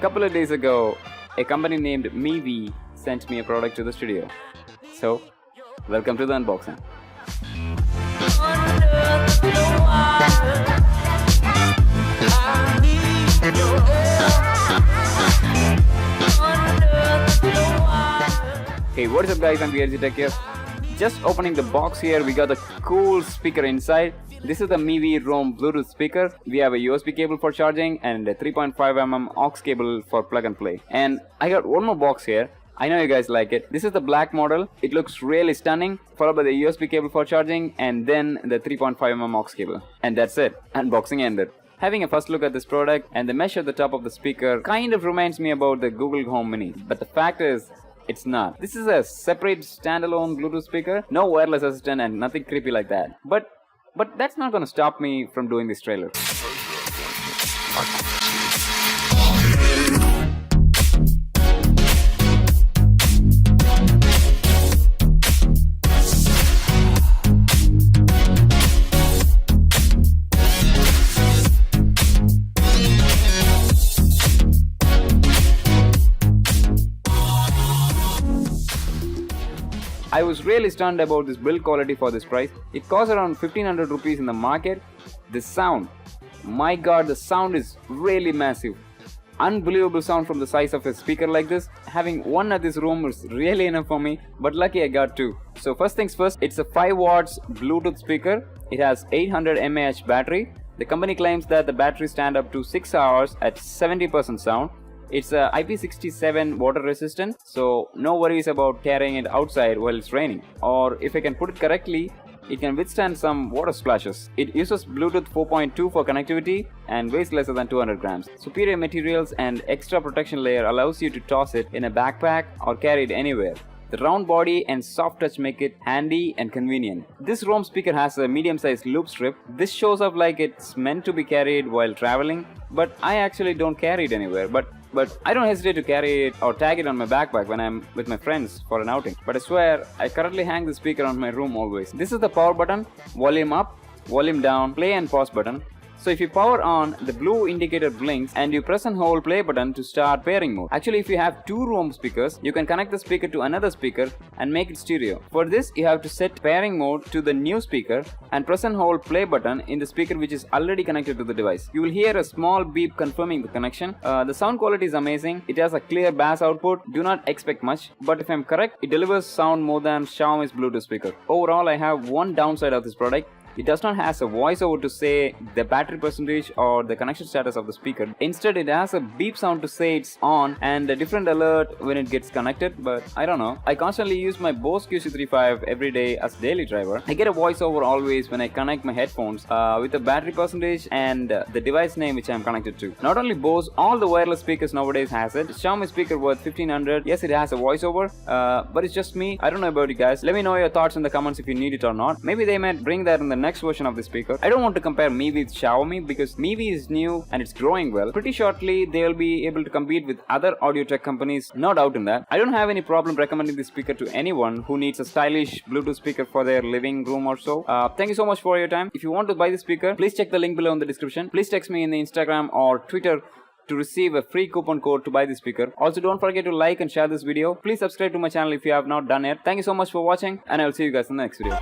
Couple of days ago, a company named MiVi sent me a product to the studio. So, welcome to the unboxing. Hey, what is up guys, I'm Tech here. Just opening the box here, we got the cool speaker inside. This is the MiVi Roam Bluetooth speaker. We have a USB cable for charging and a 3.5mm aux cable for plug and play. And I got one more box here. I know you guys like it. This is the black model. It looks really stunning, followed by the USB cable for charging and then the 3.5mm aux cable. And that's it. Unboxing ended. Having a first look at this product and the mesh at the top of the speaker kind of reminds me about the Google Home Mini. But the fact is, it's not. This is a separate standalone Bluetooth speaker, no wireless assistant and nothing creepy like that. But that's not gonna stop me from doing this trailer. I was really stunned about this build quality for this price. It costs around 1500 rupees in the market. The sound, my god, the sound is really massive. Unbelievable sound from the size of a speaker like this. Having one at this room is really enough for me, but lucky I got two. So first things first, it's a 5 watts Bluetooth speaker. It has 800 mAh battery. The company claims that the battery stand up to 6 hours at 70% sound. It's IP67 water resistant, so no worries about carrying it outside while it's raining. Or if I can put it correctly, it can withstand some water splashes. It uses Bluetooth 4.2 for connectivity and weighs lesser than 200 grams. Superior materials and extra protection layer allows you to toss it in a backpack or carry it anywhere. The round body and soft touch make it handy and convenient. This Roam speaker has a medium-sized loop strip. This shows up like it's meant to be carried while traveling, but I actually don't carry it anywhere. But I don't hesitate to carry it or tag it on my backpack when I'm with my friends for an outing. But I swear, I currently hang the speaker on my room always. This is the power button, volume up, volume down, play and pause button. So if you power on, the blue indicator blinks and you press and hold play button to start pairing mode. Actually, if you have two Roam speakers, you can connect the speaker to another speaker and make it stereo. For this, you have to set pairing mode to the new speaker and press and hold play button in the speaker which is already connected to the device. You will hear a small beep confirming the connection. The sound quality is amazing. It has a clear bass output. Do not expect much, but if I'm correct, it delivers sound more than Xiaomi's Bluetooth speaker. Overall, I have one downside of this product. It does not have a voiceover to say the battery percentage or the connection status of the speaker. Instead, it has a beep sound to say it's on and a different alert when it gets connected, but I don't know. I constantly use my Bose QC35 every day as daily driver. I get a voiceover always when I connect my headphones with the battery percentage and the device name which I am connected to. Not only Bose, all the wireless speakers nowadays has it. Xiaomi speaker worth 1500. Yes, it has a voiceover, but it's just me. I don't know about you guys. Let me know your thoughts in the comments if you need it or not. Maybe they might bring that in the next version of the speaker. I don't want to compare MiVi with Xiaomi because MiVi is new and it's growing well. Pretty shortly they'll be able to compete with other audio tech companies, no doubt in that. I don't have any problem recommending this speaker to anyone who needs a stylish Bluetooth speaker for their living room or so. Thank you so much for your time. If you want to buy this speaker, please check the link below in the description. Please text me in the Instagram or Twitter to receive a free coupon code to buy this speaker. Also, don't forget to like and share this video. Please subscribe to my channel if you have not done yet. Thank you so much for watching and I will see you guys in the next video.